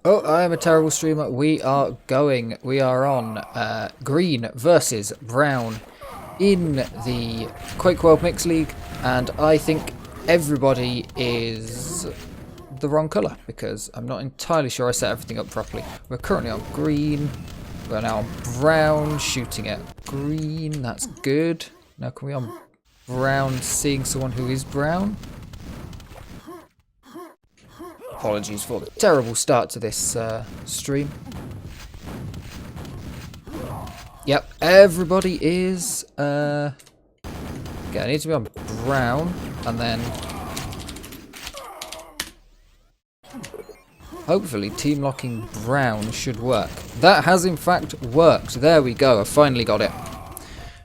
Oh, I am a terrible streamer. We are going. We are on green versus brown in the QuakeWorld Mix League, and I think everybody is the wrong colour because I'm not entirely sure I set everything up properly. We're currently on green. We're now on brown, shooting at green. That's good. Now can we on brown, seeing someone who is brown? Apologies for the terrible start to this stream. Yep, everybody is... Okay, I need to be on brown, and then... hopefully team locking brown should work. That has in fact worked. There we go, I finally got it.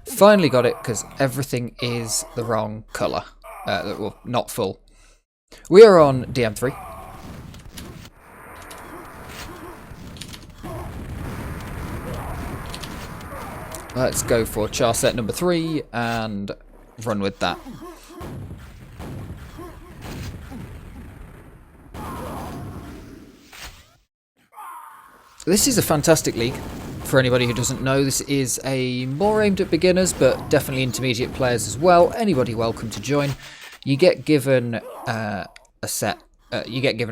Finally got it, because everything is the wrong colour. Well, not full. We are on DM3. Let's go for char set number 3 and run with that. This is a fantastic league. For anybody who doesn't know, this is a more aimed at beginners, but definitely intermediate players as well. Anybody welcome to join. You get given a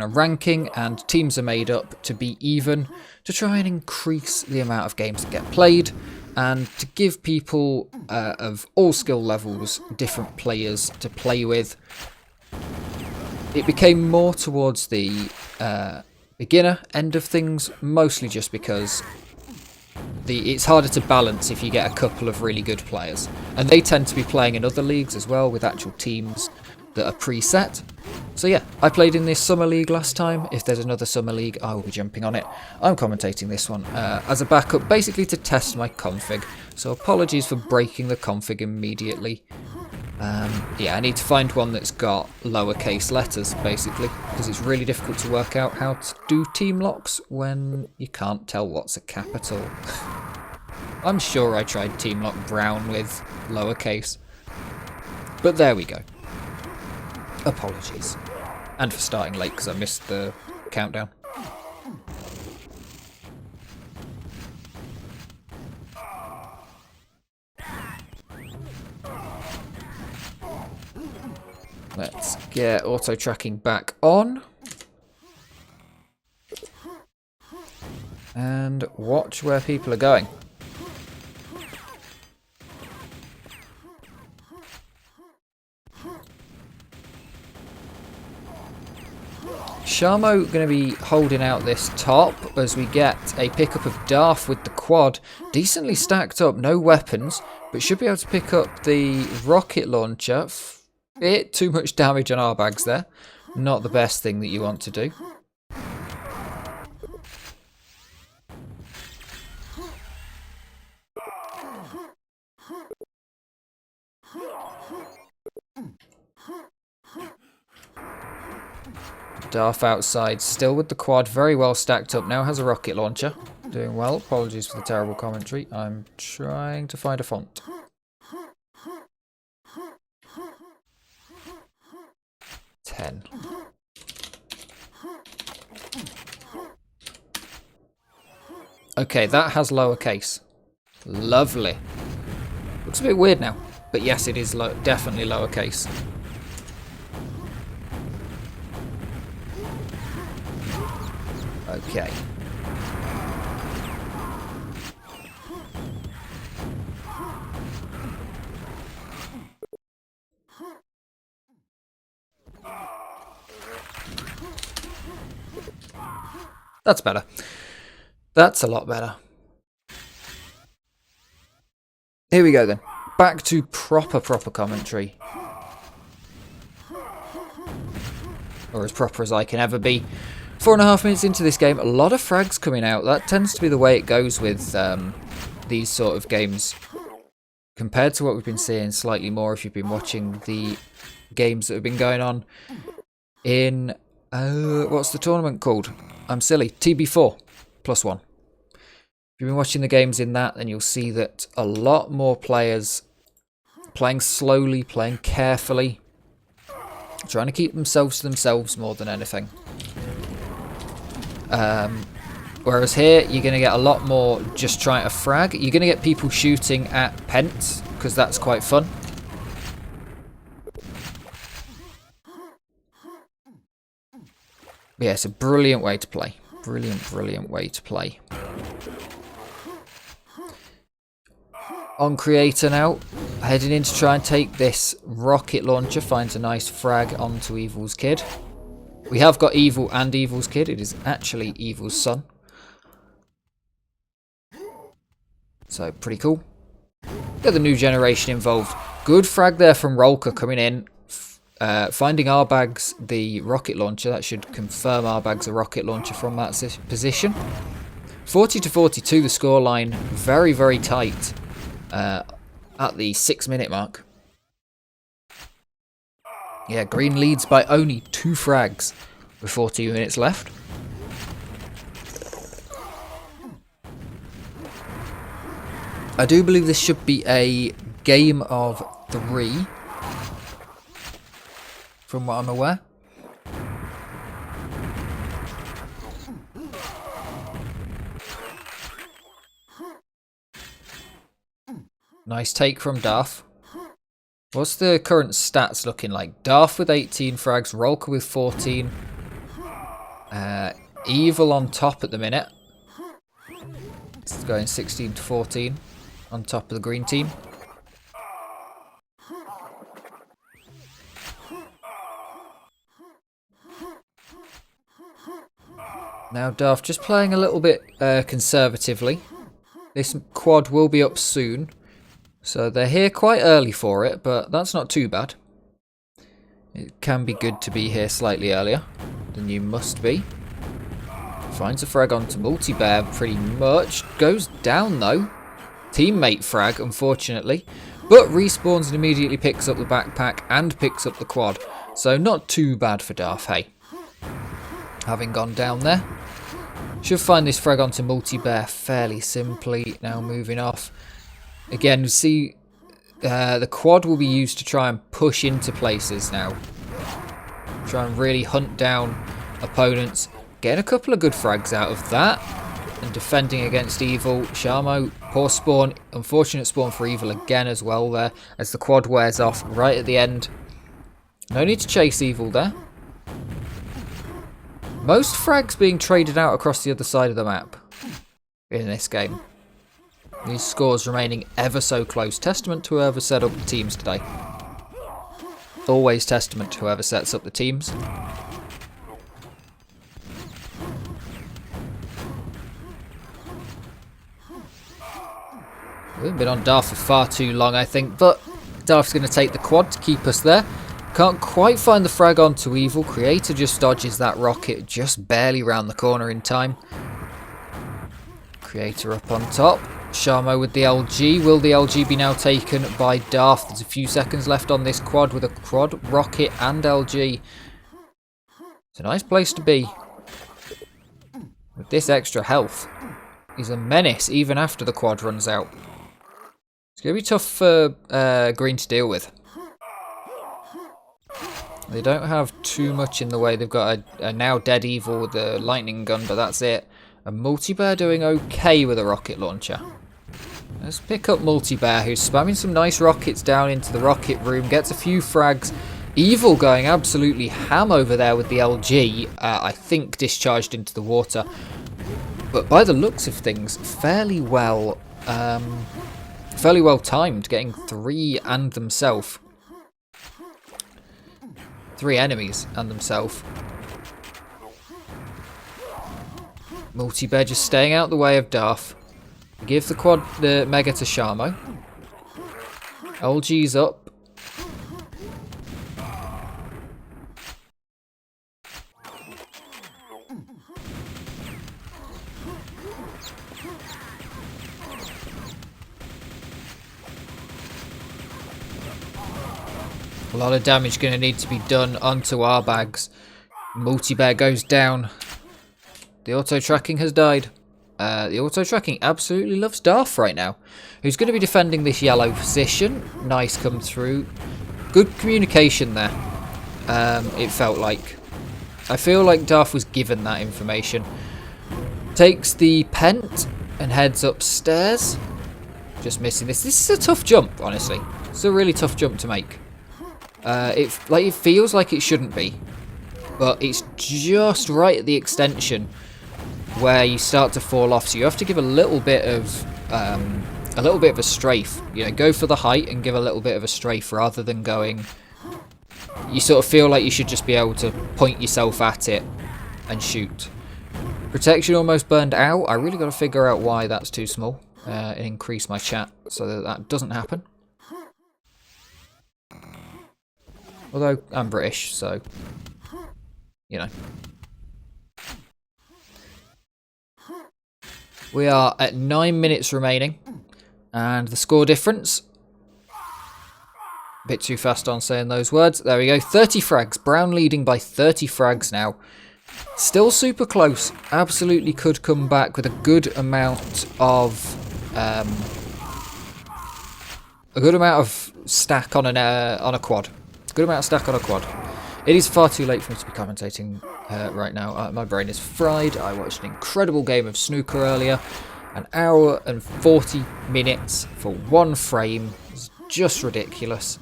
ranking, and teams are made up to be even to try and increase the amount of games that get played, and to give people of all skill levels different players to play with. It became more towards the beginner end of things, mostly just because it's harder to balance if you get a couple of really good players. And they tend to be playing in other leagues as well, with actual teams that are preset. So yeah, I played in this summer league last time. If there's another summer league, I will be jumping on it. I'm commentating this one as a backup, basically to test my config. So apologies for breaking the config immediately. Yeah, I need to find one that's got lowercase letters, basically, because it's really difficult to work out how to do team locks when you can't tell what's a capital. I'm sure I tried team lock brown with lowercase. But there we go. Apologies. And for starting late because I missed the countdown. Let's get auto tracking back on. And watch where people are going. Sharmo going to be holding out this top as we get a pickup of Darth with the quad. Decently stacked up, no weapons, but should be able to pick up the rocket launcher. Bit too much damage on our bags there. Not the best thing that you want to do. Darth outside, still with the quad, very well stacked up. Now has a rocket launcher. Doing well. Apologies for the terrible commentary. I'm trying to find a font. Okay, that has lowercase. Lovely. Looks a bit weird now, but yes, it is definitely lowercase. Okay. That's better. That's a lot better. Here we go then. Back to proper commentary. Or as proper as I can ever be. 4.5 minutes into this game, a lot of frags coming out. That tends to be the way it goes with these sort of games. Compared to what we've been seeing slightly more if you've been watching the games that have been going on in... what's the tournament called? I'm silly. TB4 +1. If you've been watching the games in that, then you'll see that a lot more players playing slowly, playing carefully, trying to keep themselves to themselves more than anything. Whereas here, you're going to get a lot more just trying to frag. You're going to get people shooting at pents, because that's quite fun. But yeah, it's a brilliant way to play. Brilliant, brilliant way to play. On creator now, heading in to try and take this rocket launcher, finds a nice frag onto Evil's kid. We have got Evil and Evil's kid. It is actually Evil's son. So, pretty cool. Get the new generation involved. Good frag there from Rolka coming in. Finding Arbag's the rocket launcher. That should confirm Arbag's a rocket launcher from that position. 40 to 42 the scoreline. Very, very tight. At the 6-minute mark. Yeah, Green leads by only 2 frags with 42 minutes left. I do believe this should be a game of 3, from what I'm aware. Nice take from Darth. What's the current stats looking like? Darth with 18 frags, Rolka with 14. Evil on top at the minute. It's going 16 to 14 on top of the green team. Now Darth just playing a little bit conservatively. This quad will be up soon. So they're here quite early for it, but that's not too bad. It can be good to be here slightly earlier than you must be. Finds a frag onto Multi-Bear pretty much. Goes down though. Teammate frag, unfortunately. But respawns and immediately picks up the backpack and picks up the quad. So not too bad for Darth, hey. Having gone down there. Should find this frag onto Multi-Bear fairly simply. Now moving off. Again, see, the quad will be used to try and push into places now. Try and really hunt down opponents. Getting a couple of good frags out of that. And defending against Evil. Sharmo, poor spawn. Unfortunate spawn for Evil again as well there. As the quad wears off right at the end. No need to chase Evil there. Most frags being traded out across the other side of the map in this game. These scores remaining ever so close. Testament to whoever set up the teams today. Always testament to whoever sets up the teams. We haven't been on Darth for far too long, I think, but Darth's going to take the quad to keep us there. Can't quite find the frag onto Evil. Creator just dodges that rocket just barely round the corner in time. Creator up on top. Sharmo with the LG. Will the LG be now taken by Darth? There's a few seconds left on this quad with a quad, rocket and LG. It's a nice place to be. With this extra health. He's a menace even after the quad runs out. It's going to be tough for Green to deal with. They don't have too much in the way. They've got a now dead Evil with the lightning gun, but that's it. A Multi-Bear doing okay with a rocket launcher. Let's pick up Multi-Bear, who's spamming some nice rockets down into the rocket room. Gets a few frags. Evil going absolutely ham over there with the LG. I think discharged into the water. But by the looks of things, fairly well timed. Getting 3 and themselves. 3 enemies and themselves. Multi-Bear just staying out the way of Darth. Give the Mega to Sharmo. LG's up. A lot of damage going to need to be done onto our bags. Multi-Bear goes down. The auto-tracking has died. The auto-tracking absolutely loves Darth right now. Who's going to be defending this yellow position. Nice come through. Good communication there. It felt like. I feel like Darth was given that information. Takes the pent and heads upstairs. Just missing this. This is a tough jump, honestly. It's a really tough jump to make. It feels like it shouldn't be, but it's just right at the extension where you start to fall off. So you have to give a little bit of a strafe. You know, go for the height and give a little bit of a strafe rather than going. You sort of feel like you should just be able to point yourself at it and shoot. Protection almost burned out. I really got to figure out why that's too small and increase my chat so that that doesn't happen. Although I'm British, so you know. We are at 9 minutes remaining, and the score difference. Bit too fast on saying those words. There we go. 30 frags. Brown leading by 30 frags now. Still super close. Absolutely could come back with a good amount of stack on a quad. Good amount of stack on a quad. It is far too late for me to be commentating right now. My brain is fried. I watched an incredible game of snooker earlier. An hour and 40 minutes for one frame. It's just ridiculous.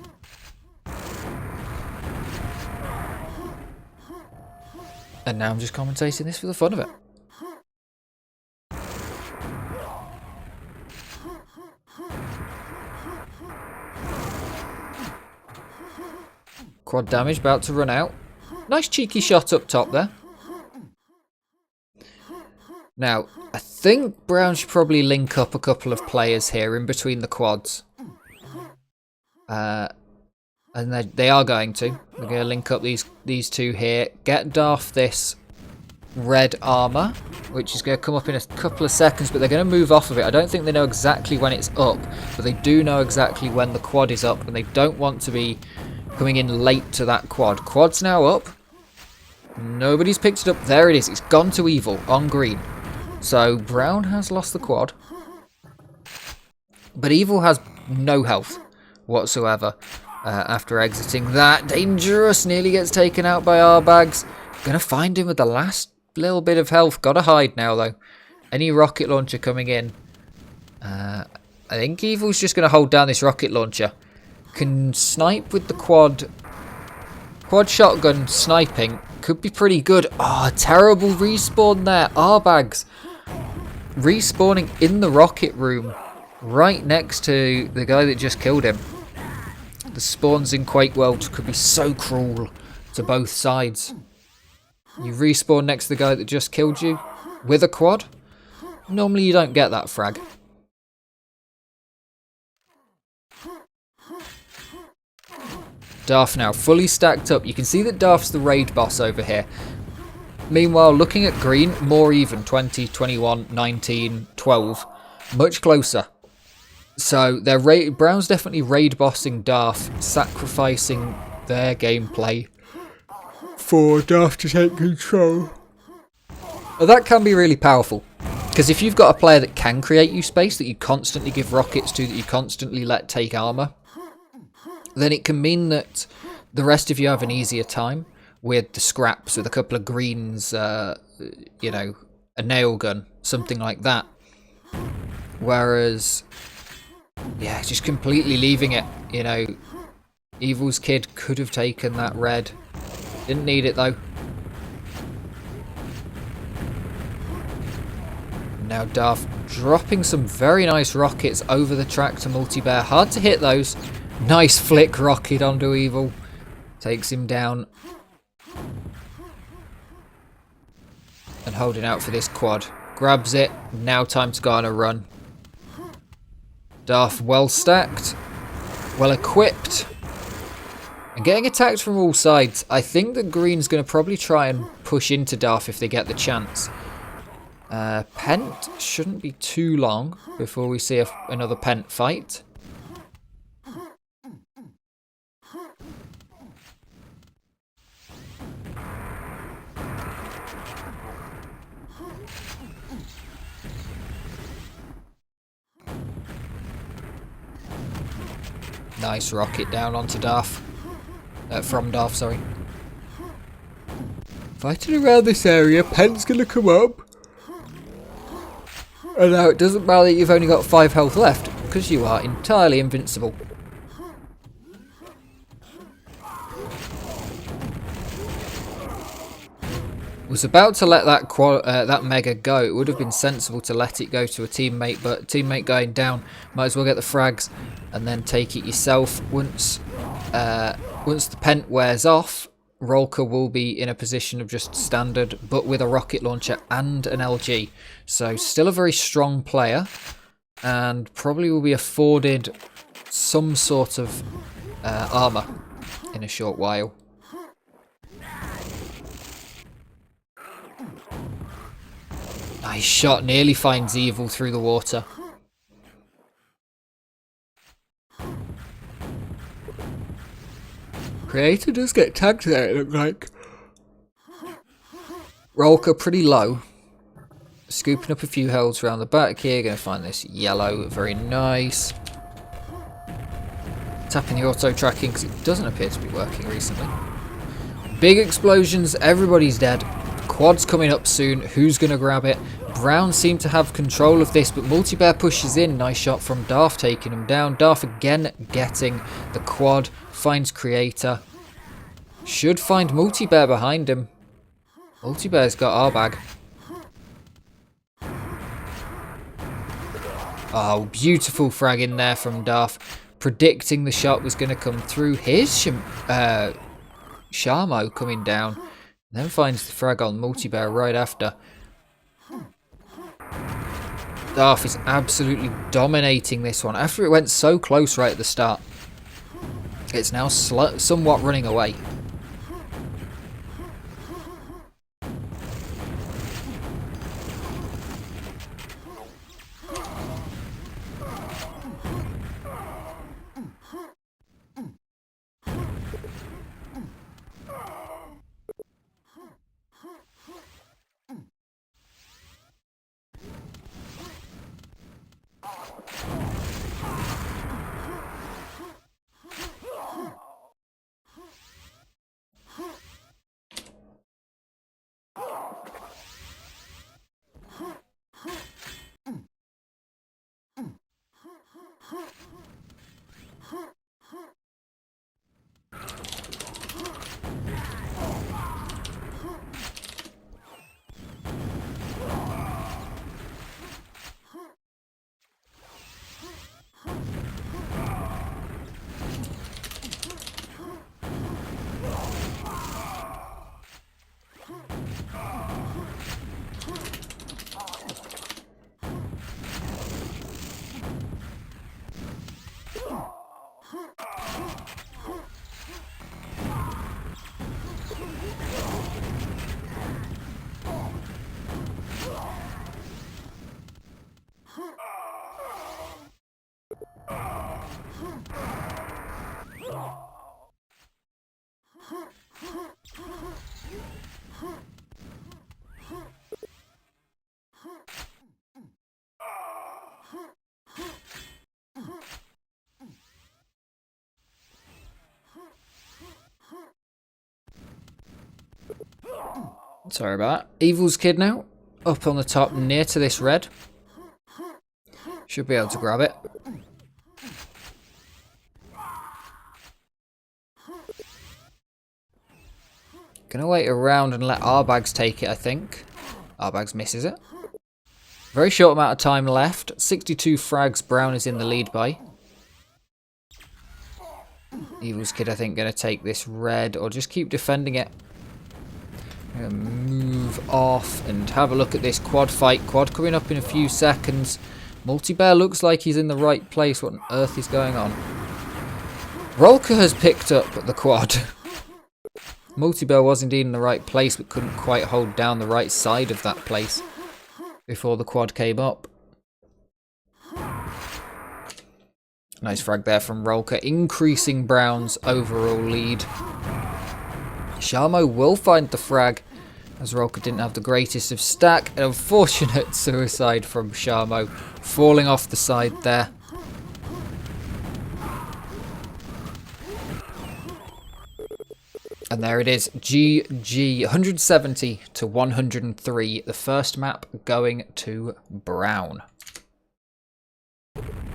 And now I'm just commentating this for the fun of it. Quad damage about to run out. Nice cheeky shot up top there. Now, I think Brown should probably link up a couple of players here in between the quads. And they are going to. They're going to link up these two here. Get Darth this red armour, which is going to come up in a couple of seconds, but they're going to move off of it. I don't think they know exactly when it's up, but they do know exactly when the quad is up, and they don't want to be coming in late to that quad. Quad's now up. Nobody's picked it up. There it is. It's gone to evil on green. So Brown has lost the quad. But evil has no health whatsoever after exiting that. Dangerous. Nearly gets taken out by our bags. Gonna find him with the last little bit of health. Gotta hide now though. Any rocket launcher coming in. I think evil's just gonna hold down this rocket launcher. Can snipe with the quad shotgun sniping. Could be pretty good. Oh, terrible respawn there. Arbags respawning in the rocket room right next to the guy that just killed him. The spawns in QuakeWorld could be so cruel to both sides. You respawn next to the guy that just killed you with a quad. Normally you don't get that frag. Darth now fully stacked up. You can see that Darth's the raid boss over here. Meanwhile, looking at green, more even. 20, 21, 19, 12. Much closer. So Brown's definitely raid bossing Darth, sacrificing their gameplay for Darth to take control. Well, that can be really powerful. Because if you've got a player that can create you space, that you constantly give rockets to, that you constantly let take armor, then it can mean that the rest of you have an easier time with the scraps, with a couple of greens, you know, a nail gun, something like that. Whereas, yeah, just completely leaving it, you know. Evil's kid could have taken that red. Didn't need it though. Now Darth dropping some very nice rockets over the track to Multi-Bear. Hard to hit those. Nice flick rocket onto Evil. Takes him down. And holding out for this quad. Grabs it. Now time to go on a run. Darth well stacked. Well equipped. And getting attacked from all sides. I think that green's going to probably try and push into Darth if they get the chance. Pent shouldn't be too long before we see another Pent fight. Nice rocket down onto Darth. From Darth, sorry. Fighting around this area, Pent's gonna come up. And now it doesn't matter that you've only got 5 health left, because you are entirely invincible. Was about to let that Mega go. It would have been sensible to let it go to a teammate, but teammate going down, might as well get the frags and then take it yourself. Once the pent wears off, Rolka will be in a position of just standard, but with a rocket launcher and an LG. So still a very strong player, and probably will be afforded some sort of armour in a short while. Nice shot, nearly finds Evil through the water. Creator does get tagged there, it looks like. Rolka pretty low. Scooping up a few hells around the back here. Going to find this yellow, very nice. Tapping the auto tracking because it doesn't appear to be working recently. Big explosions, everybody's dead. Quad's coming up soon. Who's going to grab it? Brown seem to have control of this, but Multibear pushes in. Nice shot from Darth, taking him down. Darth again getting the quad. Finds Creator. Should find Multibear behind him. Multibear's got our bag. Oh, beautiful frag in there from Darth. Predicting the shot was going to come through. Here's Sharmo coming down. Then finds the frag on Multibear right after. Darth is absolutely dominating this one. After it went so close right at the start, it's now somewhat running away. Sorry about that. Evil's Kid now. Up on the top near to this red. Should be able to grab it. Gonna wait around and let Arbags take it, I think. Arbags misses it. Very short amount of time left. 62 frags. Brown is in the lead by. Evil's Kid, I think, gonna take this red or just keep defending it. I'm gonna move off and have a look at this quad fight. Quad coming up in a few seconds. Multibear looks like he's in the right place. What on earth is going on? Rolka has picked up the quad. Multibear was indeed in the right place, but couldn't quite hold down the right side of that place before the quad came up. Nice frag there from Rolka, increasing Brown's overall lead. Sharmo will find the frag, as Rolka didn't have the greatest of stack. An unfortunate suicide from Sharmo, falling off the side there. And there it is, GG, 170 to 103, the first map going to Brown.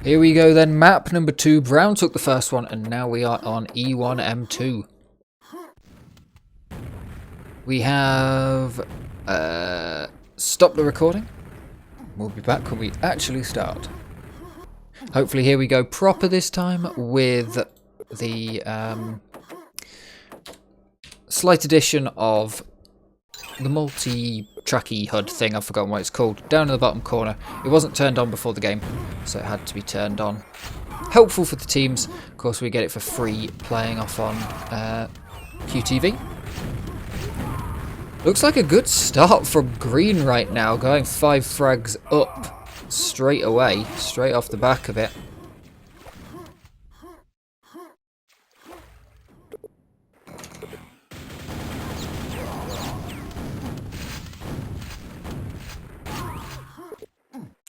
Here we go then, map number 2. Brown took the first one, and now we are on E1M2. We have stopped the recording. We'll be back when we actually start. Hopefully here we go proper this time with the slight addition of the multi-tracky HUD thing. I've forgotten what it's called. Down in the bottom corner. It wasn't turned on before the game, so it had to be turned on. Helpful for the teams. Of course, we get it for free playing off on QTV. Looks like a good start from Green right now, going 5 frags up straight away, straight off the back of it.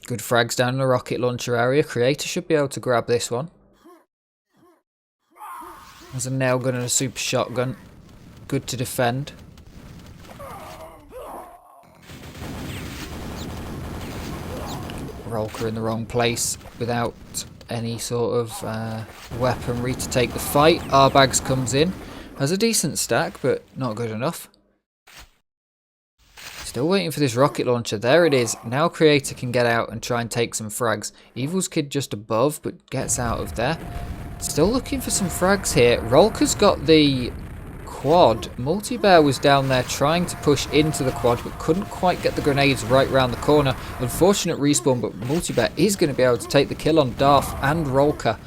Good frags down in the rocket launcher area. Creator should be able to grab this one. There's a nail gun and a super shotgun. Good to defend. Rolker in the wrong place without any sort of weaponry to take the fight. Arbags comes in. Has a decent stack, but not good enough. Still waiting for this rocket launcher. There it is. Now Creator can get out and try and take some frags. Evil's Kid just above, but gets out of there. Still looking for some frags here. Rolker's got the quad. Multibear was down there trying to push into the quad, but couldn't quite get the grenades right round the corner. Unfortunate respawn, but Multibear is going to be able to take the kill on Darth and Rolker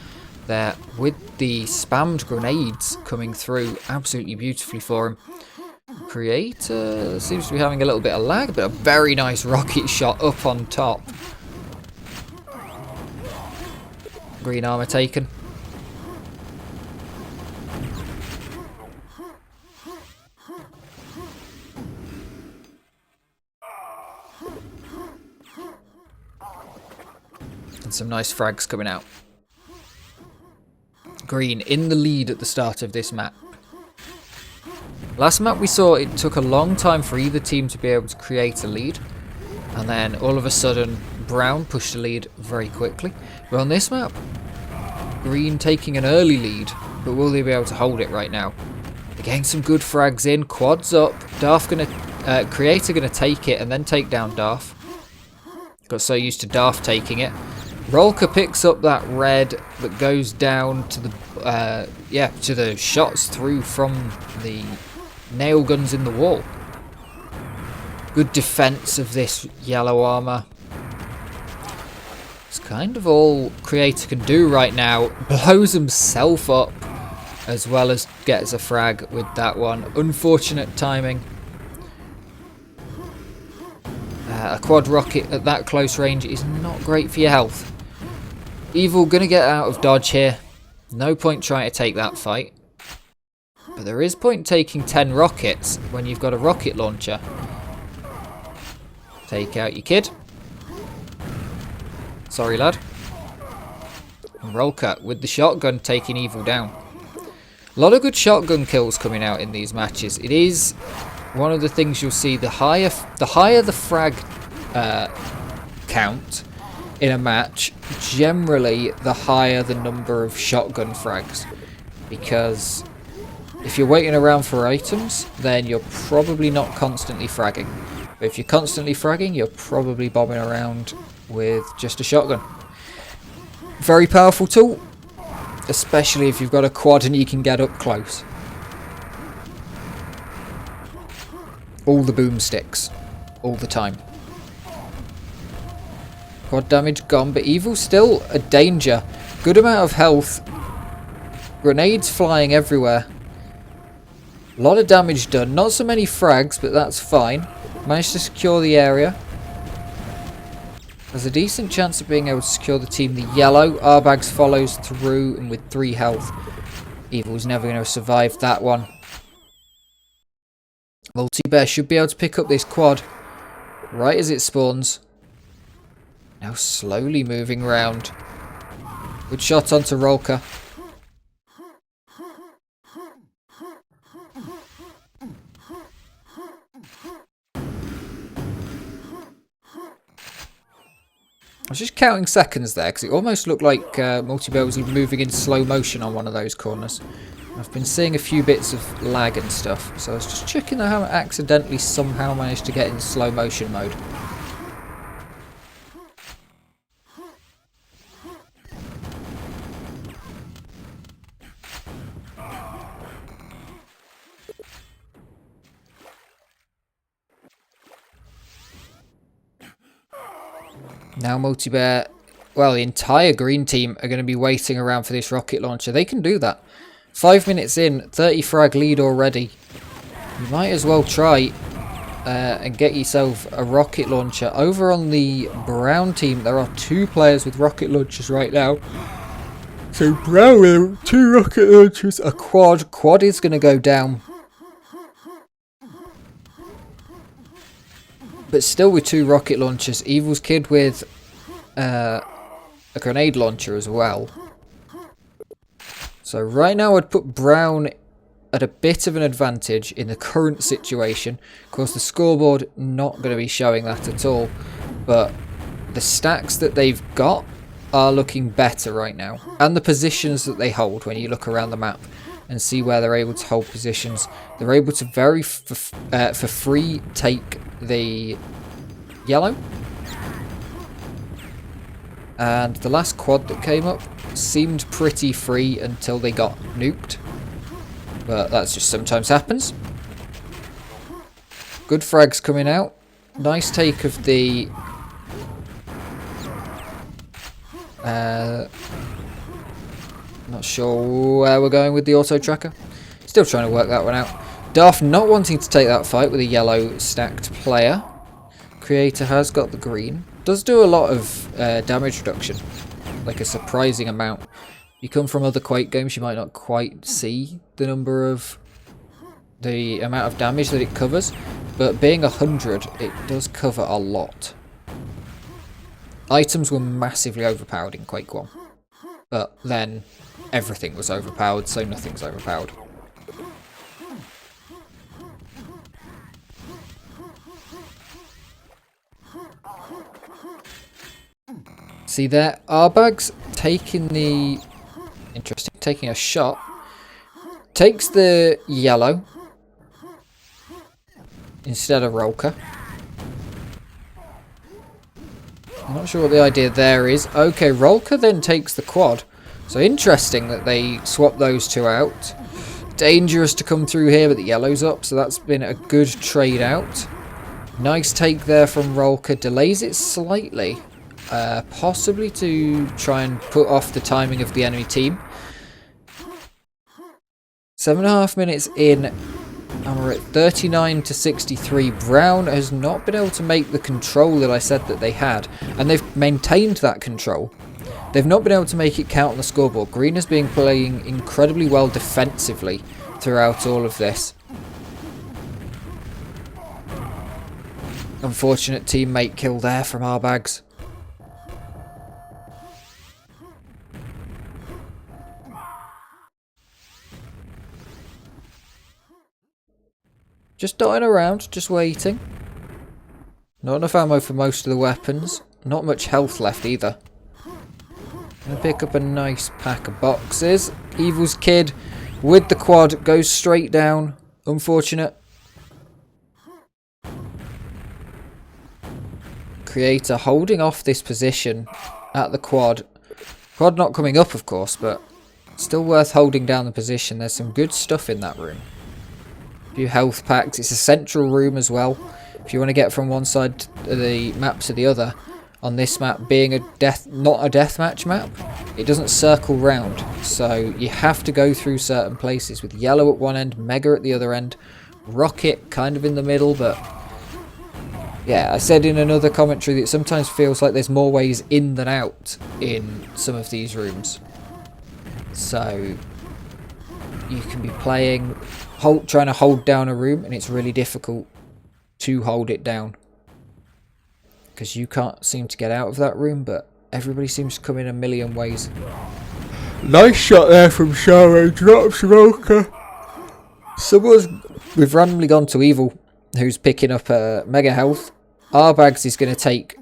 there with the spammed grenades coming through absolutely beautifully for him. Creator seems to be having a little bit of lag, but a very nice rocket shot up on top. Green armor taken. And some nice frags coming out. Green in the lead at the start of this map. Last map we saw it took a long time for either team to be able to create a lead. And then all of a sudden Brown pushed the lead very quickly. But on this map, Green taking an early lead, but will they be able to hold it right now? They're getting some good frags in. Quads up. Creator gonna take it and then take down Darth. Got so used to Darth taking it. Rolker picks up that red that goes down to the to the shots through from the nail guns in the wall. Good defense of this yellow armor. It's kind of all Creator can do right now. Blows himself up as well as gets a frag with that one. Unfortunate timing. A quad rocket at that close range is not great for your health. Evil gonna get out of dodge here. No point trying to take that fight. But there is point taking 10 rockets when you've got a rocket launcher. Take out your kid. Sorry, lad. And Rolker with the shotgun taking Evil down. A lot of good shotgun kills coming out in these matches. It is one of the things you'll see. The higher the frag count in a match, generally the higher the number of shotgun frags. Because if you're waiting around for items, then you're probably not constantly fragging. But if you're constantly fragging, you're probably bombing around with just a shotgun. Very powerful tool, especially if you've got a quad and you can get up close. All the boomsticks, all the time. Quad damage gone, but Evil's still a danger. Good amount of health. Grenades flying everywhere. A lot of damage done. Not so many frags, but that's fine. Managed to secure the area. There's a decent chance of being able to secure the team. The yellow. Arbags follows through and with 3 health. Evil's never going to survive that one. Multibear should be able to pick up this quad right as it spawns. Now slowly moving round. Good shot onto Rolker. I was just counting seconds there because it almost looked like Multibear was even moving in slow motion on one of those corners. I've been seeing a few bits of lag and stuff, so I was just checking that I haven't accidentally somehow managed to get in slow motion mode. Now Multibear, well, the entire green team are going to be waiting around for this rocket launcher. They can do that. 5 minutes in, 30 frag lead already. You might as well try and get yourself a rocket launcher. Over on the brown team, there are 2 players with rocket launchers right now. So brown with 2 rocket launchers, a quad. Quad is going to go down. But still with 2 rocket launchers. Evil's Kid with a grenade launcher as well. So right now I'd put brown at a bit of an advantage in the current situation. Of course the scoreboard not going to be showing that at all. But the stacks that they've got are looking better right now. And the positions that they hold when you look around the map and see where they're able to hold positions. They're able to for free take the yellow. And the last quad that came up seemed pretty free until they got nuked. But that's just sometimes happens. Good frags coming out. Nice take of the not sure where we're going with the auto tracker. Still trying to work that one out. Darth not wanting to take that fight with a yellow stacked player. Creator has got the green. Does do a lot of damage reduction. Like a surprising amount. If you come from other Quake games, you might not quite see the amount of damage that it covers. But being 100, it does cover a lot. Items were massively overpowered in Quake 1. But then everything was overpowered, so nothing's overpowered. See there, Arbags taking the... Interesting, taking a shot. Takes the yellow instead of Rolka. I'm not sure what the idea there is. Okay, Rolka then takes the quad. So interesting that they swap those 2 out. Dangerous to come through here, but the yellow's up, so that's been a good trade out. Nice take there from Rolka. Delays it slightly. Possibly to try and put off the timing of the enemy team. 7.5 minutes in, and we're at 39 to 63. Brown has not been able to make the control that I said that they had, and they've maintained that control. They've not been able to make it count on the scoreboard. Green has been playing incredibly well defensively throughout all of this. Unfortunate teammate kill there from Arbags. Just dotting around, just waiting. Not enough ammo for most of the weapons. Not much health left either. Gonna pick up a nice pack of boxes. Evil's Kid with the quad goes straight down. Unfortunate. Creator holding off this position at the quad. Quad not coming up, of course, but still worth holding down the position. There's some good stuff in that room. A few health packs. It's a central room as well. If you want to get from one side of the map to the other, on this map being not a deathmatch map, it doesn't circle round. So you have to go through certain places with yellow at one end, mega at the other end, rocket kind of in the middle, but yeah, I said in another commentary that it sometimes feels like there's more ways in than out in some of these rooms. So you can be playing, trying to hold down a room, and it's really difficult to hold it down. Because you can't seem to get out of that room, but everybody seems to come in a million ways. Nice shot there from Sharo. Drops Roka. We've randomly gone to Evil, who's picking up mega health. Arbags is going to take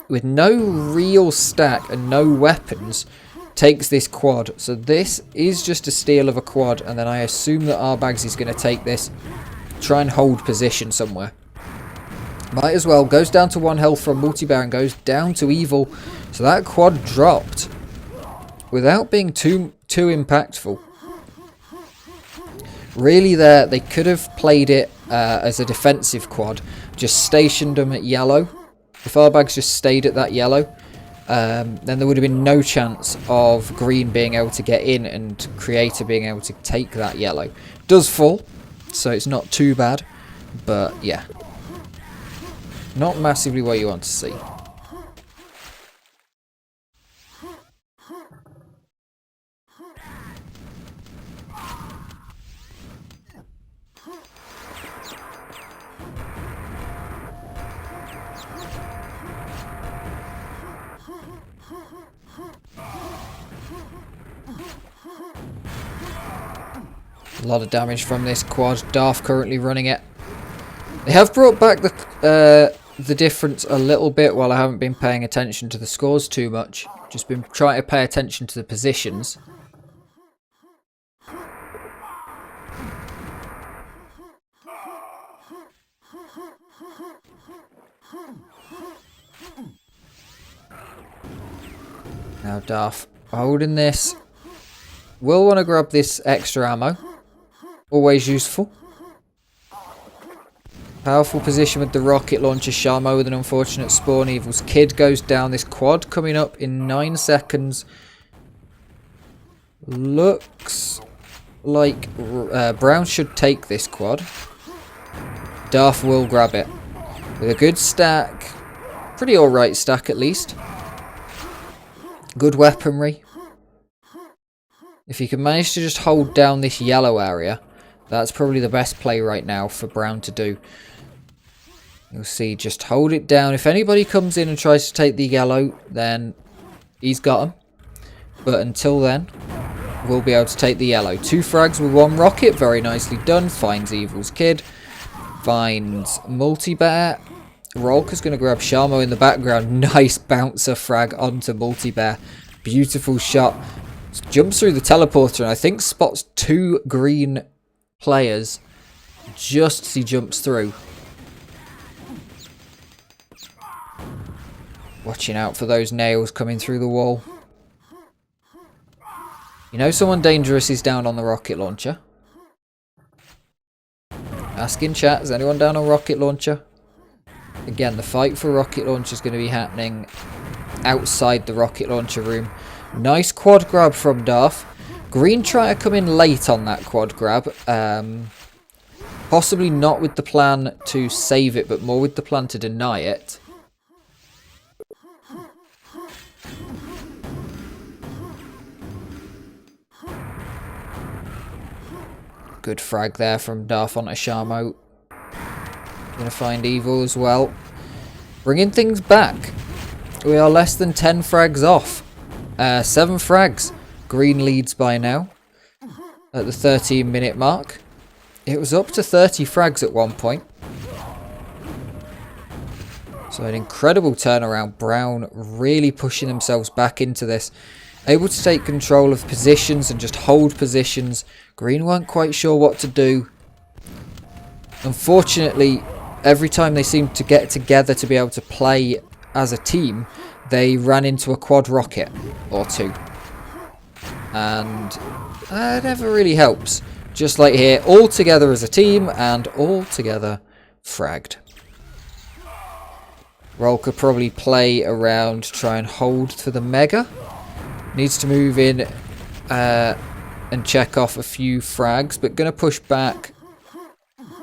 with no real stack and no weapons, takes this quad. So this is just a steal of a quad, and then I assume that Arbags is going to take this, try and hold position somewhere. Might as well. Goes down to 1 health from Multi-Bear and goes down to Evil. So that quad dropped without being too impactful. Really there, they could have played it as a defensive quad. Just stationed them at yellow. If Arbags just stayed at that yellow, then there would have been no chance of green being able to get in and Creator being able to take that yellow. Does fall, so it's not too bad. But yeah, not massively what you want to see. A lot of damage from this quad. Darth currently running it. They have brought back the difference a little bit while I haven't been paying attention to the scores too much. Just been trying to pay attention to the positions. Now Darth holding this. Will want to grab this extra ammo. Always useful. Powerful position with the rocket launcher. Shamo with an unfortunate spawn. Evil's Kid goes down. This quad coming up in 9 seconds. Looks like Brown should take this quad. Darth will grab it. With a good stack. Pretty alright stack at least. Good weaponry. If you can manage to just hold down this yellow area, that's probably the best play right now for Brown to do. You'll see, just hold it down. If anybody comes in and tries to take the yellow, then he's got them. But until then, we'll be able to take the yellow. 2 frags with 1 rocket, very nicely done. Finds Evil's Kid. Finds Multi-Bear. Rolka's going to grab Shamo in the background. Nice bouncer frag onto Multi-Bear. Beautiful shot. Jumps through the teleporter and I think spots 2 green players just as he jumps through. Watching out for those nails coming through the wall. You know someone dangerous is down on the rocket launcher. Ask in chat, is anyone down on rocket launcher? Again, the fight for rocket launcher is going to be happening outside the rocket launcher room. Nice quad grab from Darth. Green try to come in late on that quad grab. Possibly not with the plan to save it, but more with the plan to deny it. Good frag there from Darth onto Shamo. Gonna find Evil as well. Bringing things back. We are less than 10 frags off. 7 frags. Green leads by now. At the 13-minute mark. It was up to 30 frags at one point. So an incredible turnaround. Brown really pushing themselves back into this. Able to take control of positions and just hold positions. Green weren't quite sure what to do. Unfortunately, every time they seemed to get together to be able to play as a team, they ran into a quad rocket or 2. And that never really helps. Just like here, all together as a team and all together fragged. Roll could probably play around, try and hold for the mega. Needs to move in and check off a few frags, but going to push back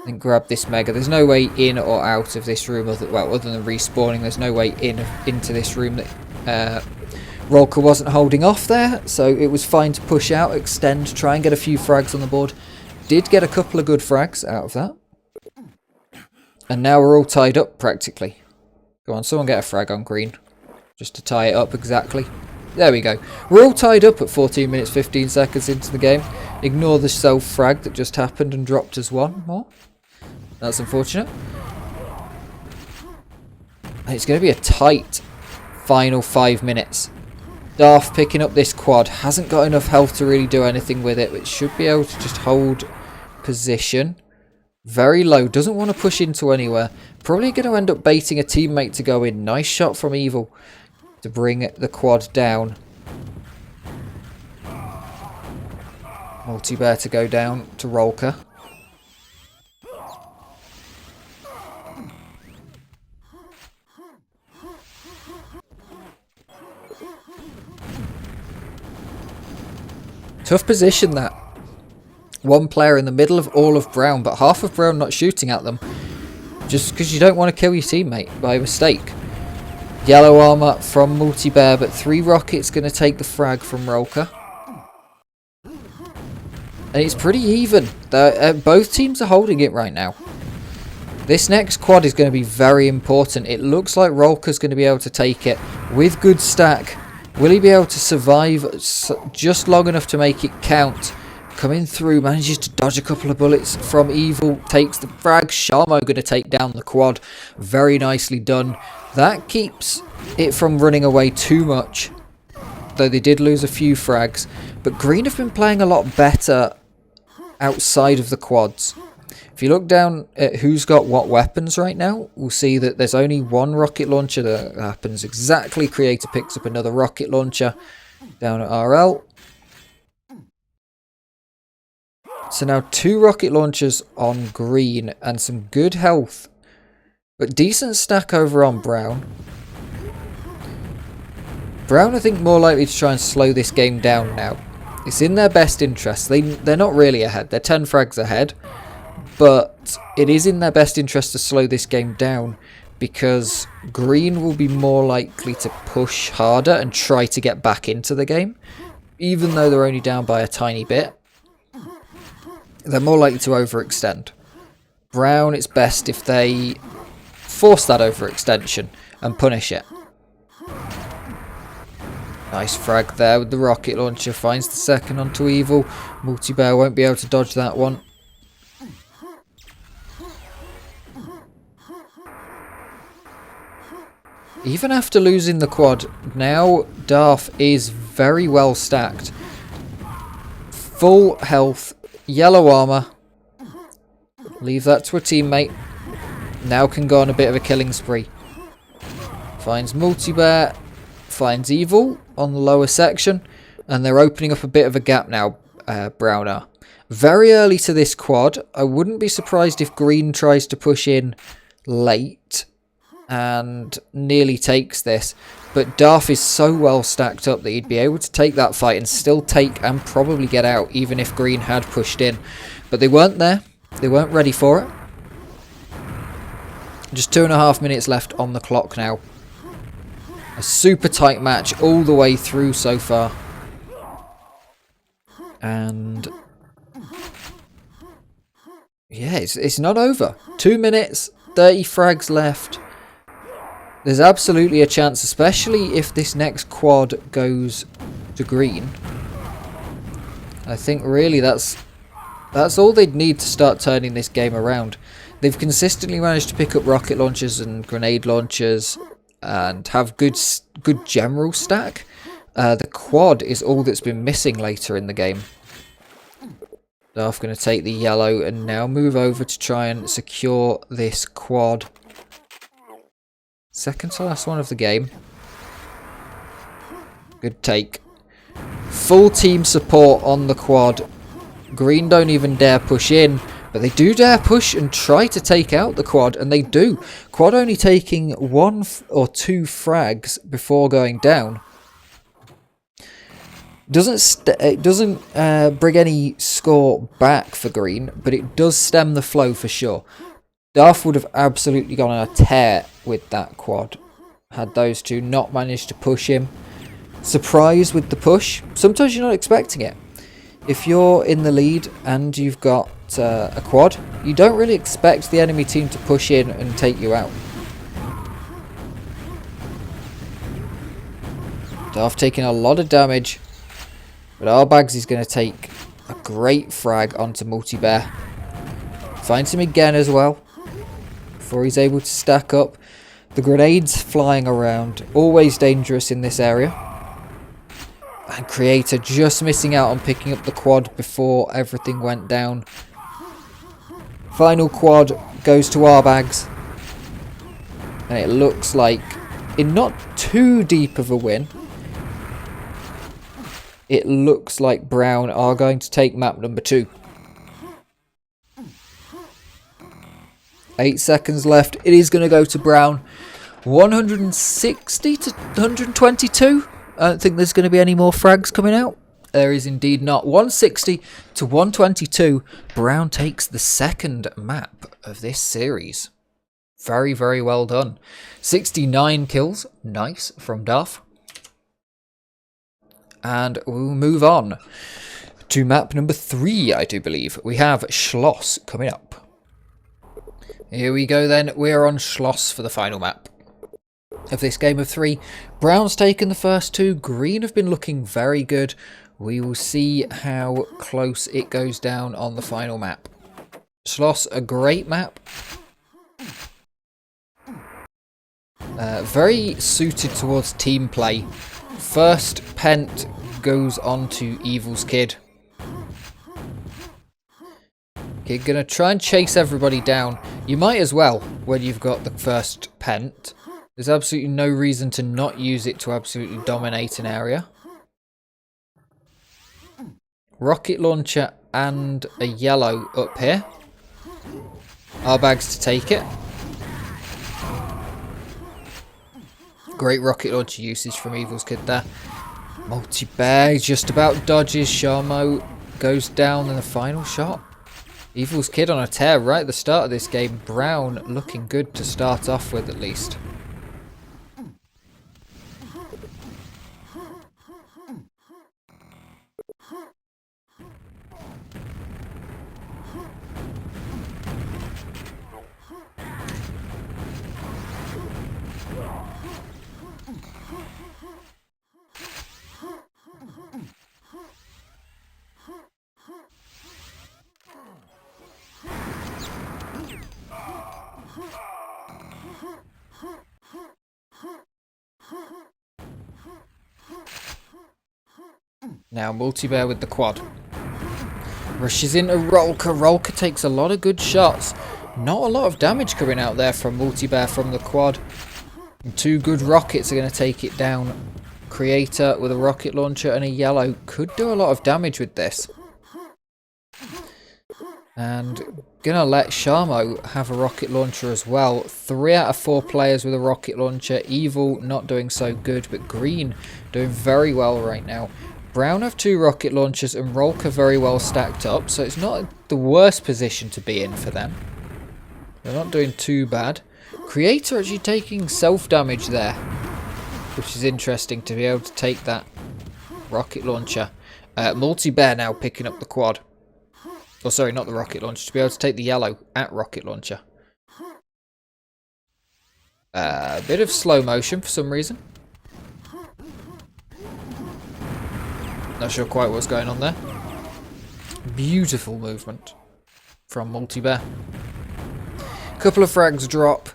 and grab this mega. There's no way in or out of this room, other than respawning. There's no way into this room that Rolka wasn't holding off there, so it was fine to push out, extend, try and get a few frags on the board. Did get a couple of good frags out of that. And now we're all tied up, practically. Go on, someone get a frag on green. Just to tie it up exactly. There we go. We're all tied up at 14 minutes 15 seconds into the game. Ignore the self-frag that just happened and dropped us 1 more. That's unfortunate. It's going to be a tight final 5 minutes. Darth picking up this quad. Hasn't got enough health to really do anything with it, but should be able to just hold position. Very low. Doesn't want to push into anywhere. Probably going to end up baiting a teammate to go in. Nice shot from Evil to bring the quad down. Multi-bear to go down to Rolka. Tough position that. One player in the middle of all of Brown, but half of Brown not shooting at them. Just because you don't want to kill your teammate by mistake. Yellow armor from Multi-bear, but 3 rockets going to take the frag from Rolka. And it's pretty even. Both teams are holding it right now. This next quad is going to be very important. It looks like Rolka's going to be able to take it with good stack. Will he be able to survive just long enough to make it count? Coming through, manages to dodge a couple of bullets from Evil. Takes the frag. Sharmo going to take down the quad. Very nicely done. That keeps it from running away too much. Though they did lose a few frags. But Green have been playing a lot better outside of the quads. If you look down at who's got what weapons right now, we'll see that there's only 1 rocket launcher that happens exactly. Creator picks up another rocket launcher down at RL. So now 2 rocket launchers on Green and some good health. But decent stack over on Brown. Brown, I think, more likely to try and slow this game down now. It's in their best interest. They're not really ahead. They're 10 frags ahead. But it is in their best interest to slow this game down, because Green will be more likely to push harder and try to get back into the game. Even though they're only down by a tiny bit, they're more likely to overextend. Brown, it's best if they force that overextension and punish it. Nice frag there with the rocket launcher. Finds the second onto Evil. Multi-bear won't be able to dodge that one. Even after losing the quad, now Darth is very well stacked. Full health, yellow armor. Leave that to a teammate. Now can go on a bit of a killing spree. Finds Multi-bear. Finds Evil on the lower section. And they're opening up a bit of a gap now, Brown are. Very early to this quad. I wouldn't be surprised if Green tries to push in late and nearly takes this, but Darth is so well stacked up that he'd be able to take that fight and still take and probably get out, even if Green had pushed in. But they weren't there. They weren't ready for it. Just 2.5 minutes left on the clock now. A super tight match all the way through so far. And yeah, it's not over. 2 minutes, 30 frags left. There's absolutely a chance, especially if this next quad goes to Green. I think really that's all they'd need to start turning this game around. They've consistently managed to pick up rocket launchers and grenade launchers and have good general stack. The quad is all that's been missing later in the game. Darth going to take the yellow and now move over to try and secure this quad. Second to last one of the game. Good take. Full team support on the quad. Green don't even dare push in, but they do dare push and try to take out the quad, and they do. Quad only taking 1 or 2 frags before going down. It doesn't bring any score back for Green, but it does stem the flow for sure. Darth would have absolutely gone on a tear with that quad had those two not managed to push him. Surprise with the push. Sometimes you're not expecting it. If you're in the lead and you've got a quad, you don't really expect the enemy team to push in and take you out. Darth taking a lot of damage, but Arbags is going to take a great frag onto Multi-bear. Finds him again as well before he's able to stack up. The grenades flying around, always dangerous in this area. And Creator just missing out on picking up the quad before everything went down. Final quad goes to our bags. And it looks like, in not too deep of a win, it looks like Brown are going to take map number 2. 8 seconds left. It is going to go to Brown. 160 to 122. I don't think there's going to be any more frags coming out. There is indeed not. 160 to 122. Brown takes the second map of this series. Very, very well done. 69 kills. Nice from Duff. And we'll move on to map number 3, I do believe. We have Schloss coming up. Here we go then. We are on Schloss for the final map of this game of 3. Brown's taken the first 2. Green have been looking very good. We will see how close it goes down on the final map. Schloss, a great map. Very suited towards team play. First Pent goes on to Evil's Kid. You're going to try and chase everybody down. You might as well when you've got the first Pent. There's absolutely no reason to not use it to absolutely dominate an area. Rocket launcher and a yellow up here. Our bags to take it. Great rocket launcher usage from Evil's Kid there. Multi-bag just about dodges. Sharmo goes down in the final shot. Evil's Kid on a tear right at the start of this game. Brown looking good to start off with at least. Now Multi-Bear with the quad. Rushes into Rolka. Rolka takes a lot of good shots. Not a lot of damage coming out there from Multi-Bear from the quad. And 2 good rockets are going to take it down. Creator with a rocket launcher and a yellow could do a lot of damage with this. And gonna let Sharmo have a rocket launcher as well. 3 out of 4 players with a rocket launcher. Evil not doing so good, but Green doing very well right now. Brown have 2 rocket launchers and Rolka very well stacked up, so it's not the worst position to be in for them. They're not doing too bad. Creator actually taking self-damage there, which is interesting to be able to take that rocket launcher. Multi-Bear now picking up the quad. Oh, sorry, not the rocket launcher. To be able to take the yellow at rocket launcher. A bit of slow motion for some reason. Not sure quite what's going on there. Beautiful movement from Multi-Bear. Couple of frags drop.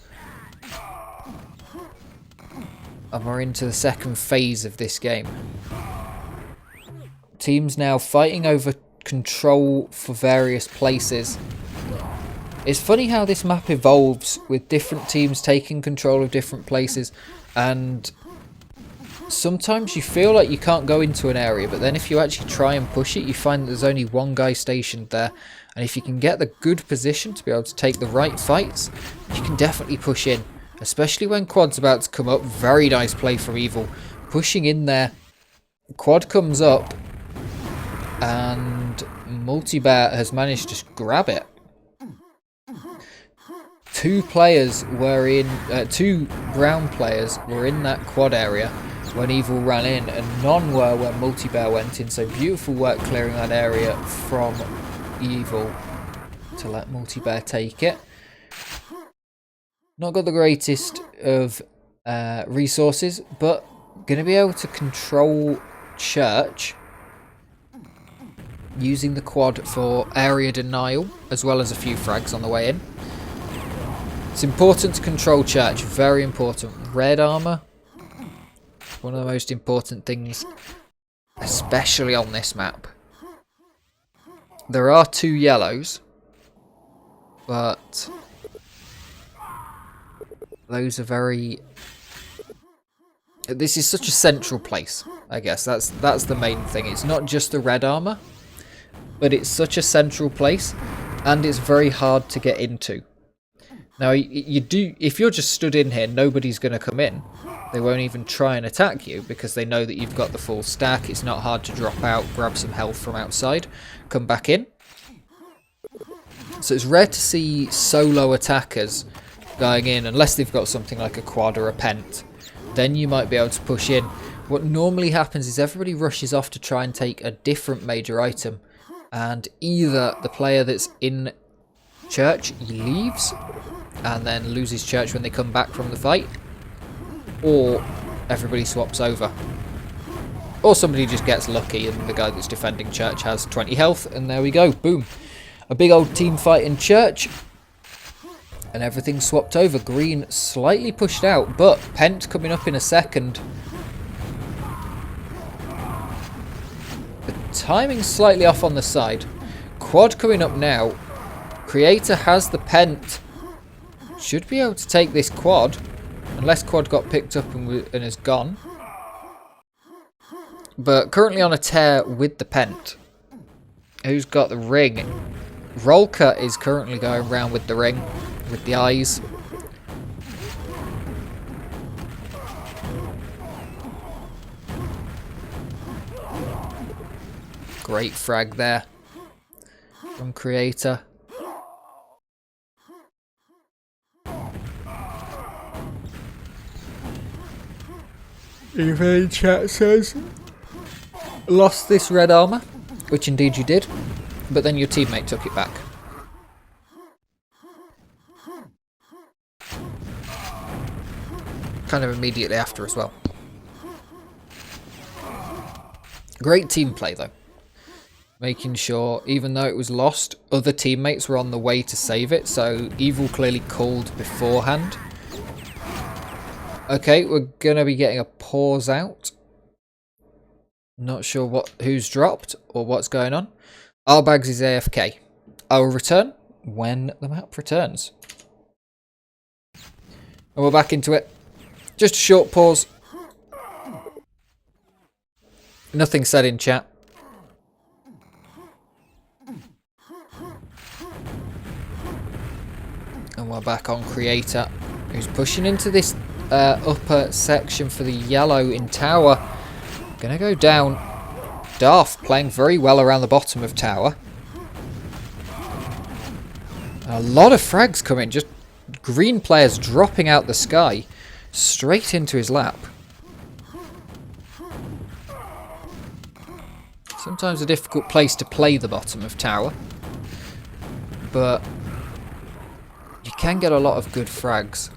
And we're into the second phase of this game. Teams now fighting over control for various places. It's funny how this map evolves with different teams taking control of different places, and sometimes you feel like you can't go into an area, but then if you actually try and push it, you find that there's only one guy stationed there, and if you can get the good position to be able to take the right fights, you can definitely push in, especially when quad's about to come up. Very nice play from Evil, pushing in there. Quad comes up and Multi-Bear has managed to grab it. 2 players were in, 2 Brown players were in that quad area when Evil ran in, and none were when Multi-Bear went in. So beautiful work clearing that area from Evil to let Multi-Bear take it. Not got the greatest of resources, but going to be able to control Church using the quad for area denial, as well as a few frags on the way in. It's important to control church. Very important. Red armor. One of the most important things, especially on this map. There are 2 yellows, but those are very... This is such a central place, I guess. That's the main thing. It's not just the red armor, but it's such a central place, and it's very hard to get into. Now, you do, if you're just stood in here, nobody's going to come in. They won't even try and attack you because they know that you've got the full stack. It's not hard to drop out, grab some health from outside, come back in. So it's rare to see solo attackers going in unless they've got something like a quad or a pent. Then you might be able to push in. What normally happens is everybody rushes off to try and take a different major item, and either the player that's in church leaves and then loses church when they come back from the fight, or everybody swaps over, or somebody just gets lucky and the guy that's defending church has 20 health, and there we go, boom, a big old team fight in church. And everything swapped over. Green slightly pushed out, but Pent coming up in a second. The timing's slightly off on the side. Quad coming up now. Creator has the Pent. Should be able to take this quad. Unless quad got picked up and is gone. But currently on a tear with the Pent. Who's got the ring? Rolka is currently going around with the ring. With the eyes. Great frag there from Creator. Even chat says lost this red armor, which indeed you did, but then your teammate took it back. Kind of immediately after as well. Great team play though. Making sure, even though it was lost, other teammates were on the way to save it, so Evil clearly called beforehand. Okay, we're gonna be getting a pause out. Not sure who's dropped or what's going on. Arbags is AFK. I will return when the map returns. And we're back into it. Just a short pause. Nothing said in chat. And we're back on Creator, who's pushing into this upper section for the yellow in tower. Gonna go down. Daft playing very well around the bottom of tower. A lot of frags coming. Just green players dropping out the sky. Straight into his lap. Sometimes a difficult place to play the bottom of tower. But you can get a lot of good frags.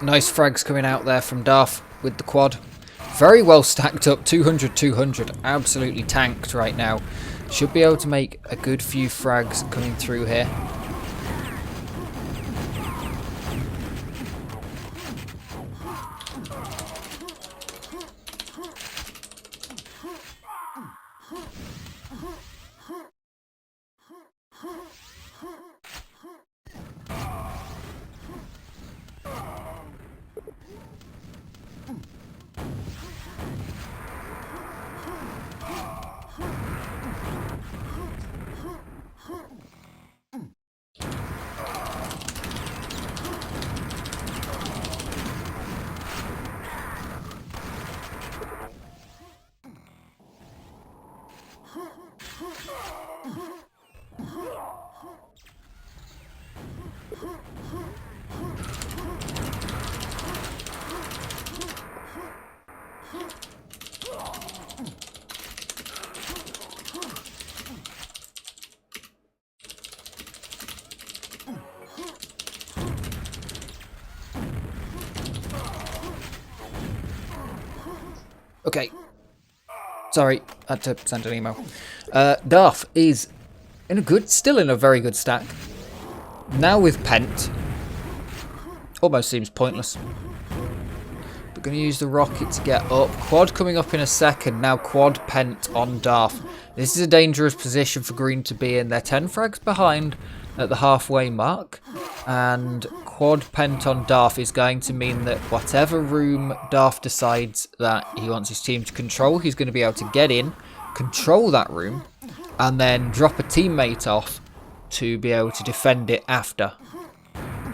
Nice frags coming out there from Darth with the quad. Very well stacked up, 200-200, absolutely tanked right now. Should be able to make a good few frags coming through here. Okay. Sorry, I had to send an email. Darth is still in a very good stack. Now with Pent. Almost seems pointless. We're going to use the rocket to get up. Quad coming up in a second. Now quad Pent on Darth. This is a dangerous position for Green to be in. They're 10 frags behind at the halfway mark. And quad Pent on Darth is going to mean that whatever room Darth decides that he wants his team to control, he's going to be able to get in, control that room, and then drop a teammate off to be able to defend it after.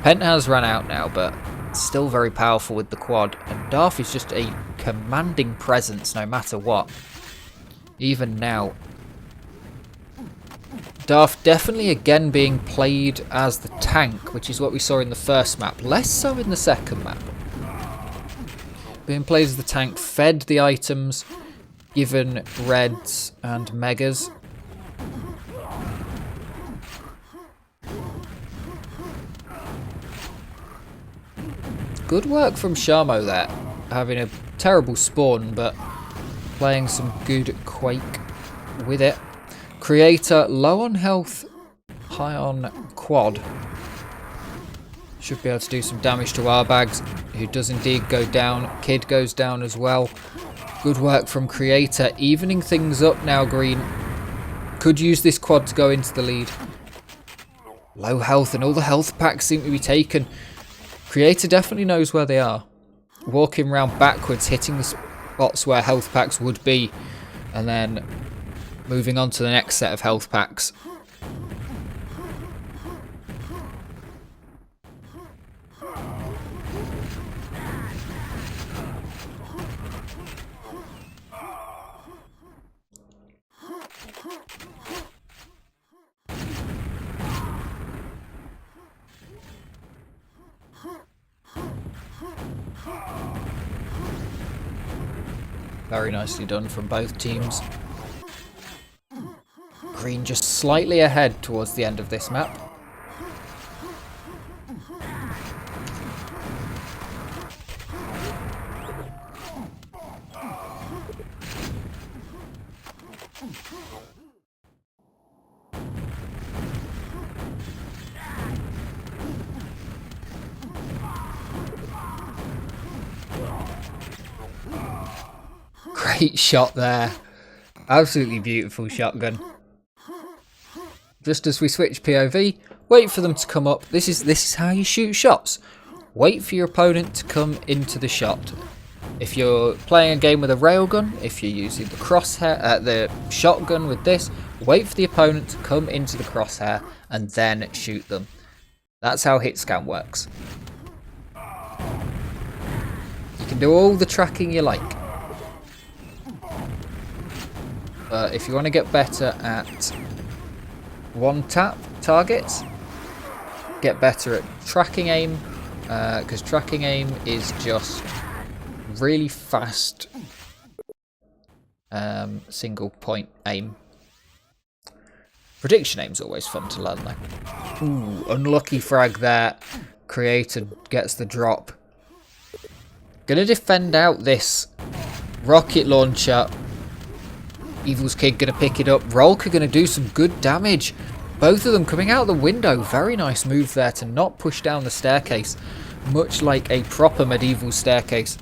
Pent has run out now, but still very powerful with the quad. And Darth is just a commanding presence no matter what. Even now. Darth definitely again being played as the tank, which is what we saw in the first map. Less so in the second map. Being played as the tank, fed the items, given reds and megas. Good work from Shamo there. Having a terrible spawn, but playing some good Quake with it. Creator, low on health, high on quad. Should be able to do some damage to our bags, who does indeed go down. Kid goes down as well. Good work from Creator, evening things up now, Green. Could use this quad to go into the lead. Low health, and all the health packs seem to be taken. Creator definitely knows where they are. Walking around backwards, hitting the spots where health packs would be, and then moving on to the next set of health packs. Very nicely done from both teams. Green just slightly ahead towards the end of this map. Great shot there. Absolutely beautiful shotgun. Just as we switch POV, wait for them to come up. This is how you shoot shots. Wait for your opponent to come into the shot. If you're playing a game with a railgun, if you're using the crosshair, the shotgun with this, wait for the opponent to come into the crosshair and then shoot them. That's how hit scan works. You can do all the tracking you like. But if you want to get better at one-tap targets, get better at tracking aim, because tracking aim is just really fast single point aim. Prediction aim's always fun to learn though. Ooh, unlucky frag there. Creator gets the drop. Gonna defend out this rocket launcher. Evil's Kid gonna pick it up. Rolka gonna do some good damage. Both of them coming out the window. Very nice move there to not push down the staircase. Much like a proper medieval staircase.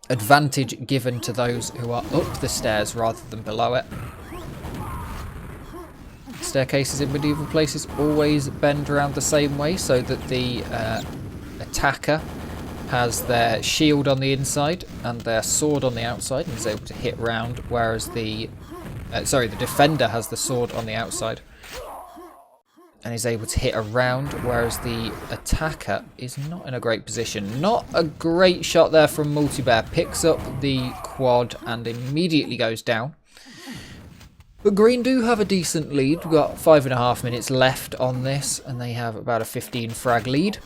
Advantage given to those who are up the stairs rather than below it. Staircases in medieval places always bend around the same way so that the attacker has their shield on the inside and their sword on the outside and is able to hit round, whereas the defender has the sword on the outside and is able to hit around, whereas the attacker is not in a great position. Not a great shot there from Multibear. Picks up the quad and immediately goes down. But Green do have a decent lead. We've got 5.5 minutes left on this, and they have about a 15 frag lead.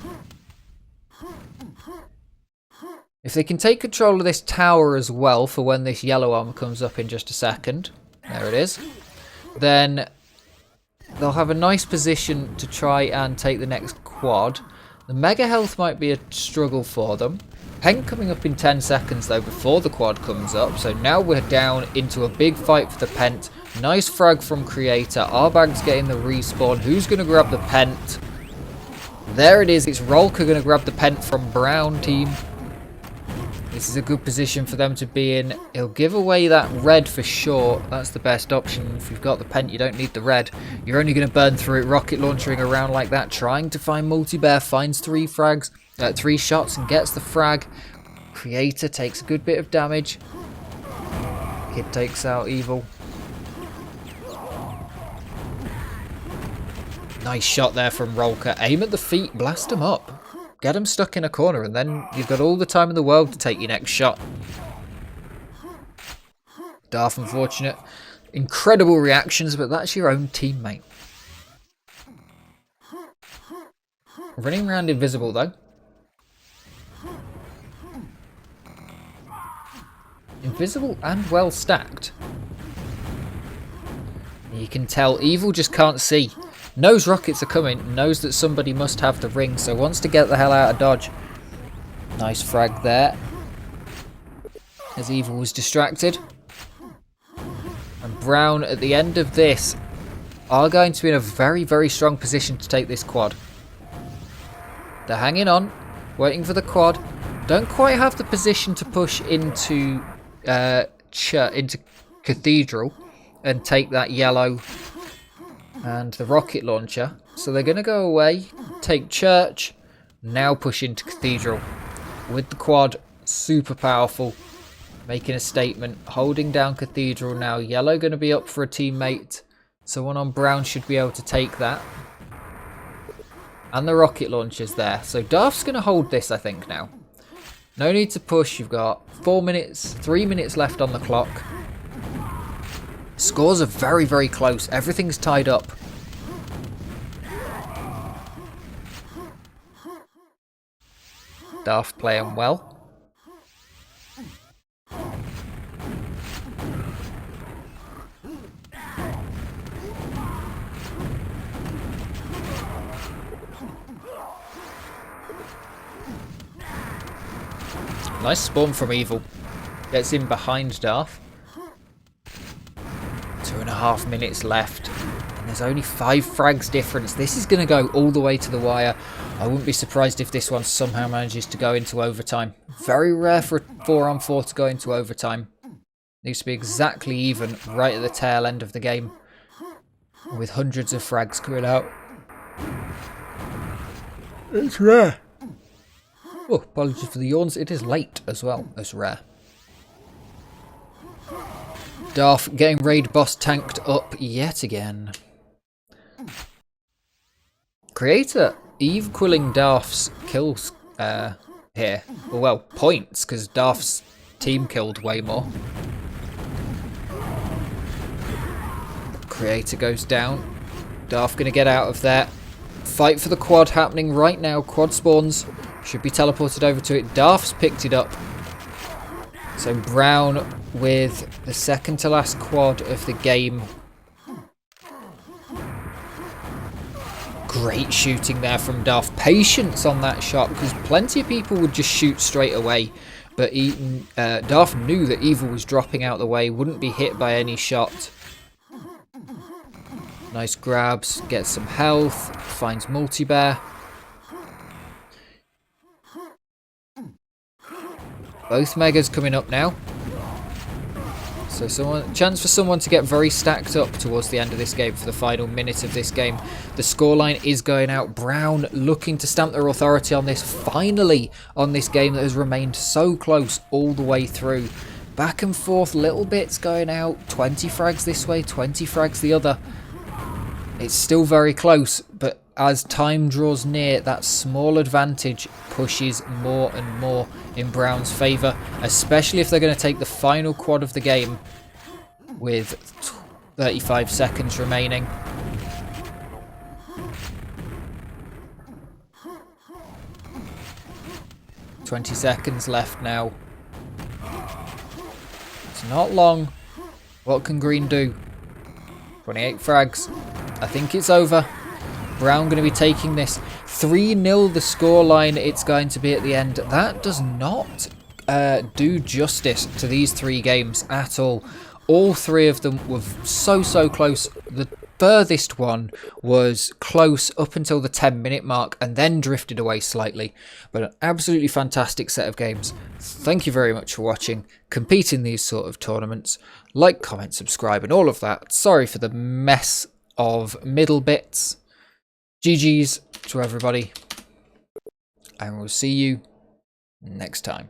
If they can take control of this tower as well for when this yellow armor comes up in just a second, there it is, then they'll have a nice position to try and take the next quad. The mega health might be a struggle for them. Pen coming up in 10 seconds though before the quad comes up, so now we're down into a big fight for the pent. Nice frag from Creator. Arbag's getting the respawn. Who's going to grab the pent? There it is. It's Rolka going to grab the pent from Brown team. This is a good position for them to be in. He'll give away that red for sure. That's the best option. If you've got the pent, you don't need the red. You're only going to burn through it. Rocket launching around like that. Trying to find Multibear. Finds 3 shots and gets the frag. Creator takes a good bit of damage. Kid takes out Evil. Nice shot there from Rolka. Aim at the feet. Blast him up. Get him stuck in a corner and then you've got all the time in the world to take your next shot. Darth unfortunate. Incredible reactions, but that's your own teammate. Running around invisible though. Invisible and well stacked. You can tell Evil just can't see. Knows rockets are coming, knows that somebody must have the ring, so wants to get the hell out of dodge. Nice frag there. As Evil was distracted. And Brown at the end of this are going to be in a very, very strong position to take this quad. They're hanging on, waiting for the quad. Don't quite have the position to push into Cathedral and take that yellow and the rocket launcher. So they're going to go away, take Church, now push into Cathedral. With the quad, super powerful, making a statement, holding down Cathedral now. Yellow going to be up for a teammate. Someone on Brown should be able to take that. And the rocket launcher's there. So Darth's going to hold this, I think, now. No need to push. You've got 3 minutes left on the clock. Scores are very, very close. Everything's tied up. Darth playing well. Nice spawn from Evil. Gets in behind Darth. 2.5 minutes left. And there's only 5 frags difference. This is going to go all the way to the wire. I wouldn't be surprised if this one somehow manages to go into overtime. Very rare for a 4-on-4 to go into overtime. Needs to be exactly even right at the tail end of the game. With hundreds of frags coming out. It's rare. Oh, apologies for the yawns. It is late as well as rare. Darth getting raid boss tanked up yet again. Creator equaling Darth's kills here. Well, points, because Darth's team killed way more. Creator goes down. Darth going to get out of there. Fight for the quad happening right now. Quad spawns. Should be teleported over to it. Darth's picked it up. So Brown with the second to last quad of the game. Great shooting there from Darth. Patience on that shot, because plenty of people would just shoot straight away. But Darth knew that Evil was dropping out the way, wouldn't be hit by any shot. Nice grabs, gets some health, finds Multi-Bear. Both Megas coming up now. So chance for someone to get very stacked up towards the end of this game for the final minute of this game. The scoreline is going out. Brown looking to stamp their authority on this, finally, on this game that has remained so close all the way through. Back and forth, little bits going out. 20 frags this way, 20 frags the other. It's still very close, but as time draws near, that small advantage pushes more and more in Brown's favour, especially if they're going to take the final quad of the game with 35 seconds remaining. $20 seconds left now. It's not long. What can Green do? 28 frags. I think it's over. Brown going to be taking this. 3-0 the scoreline it's going to be at the end. That does not do justice to these 3 games at all. All 3 of them were so close. The furthest one was close up until the 10-minute mark and then drifted away slightly. But an absolutely fantastic set of games. Thank you very much for watching. Compete in these sort of tournaments. Like, comment, subscribe and all of that. Sorry for the mess of middle bits. GG's to everybody, and we'll see you next time.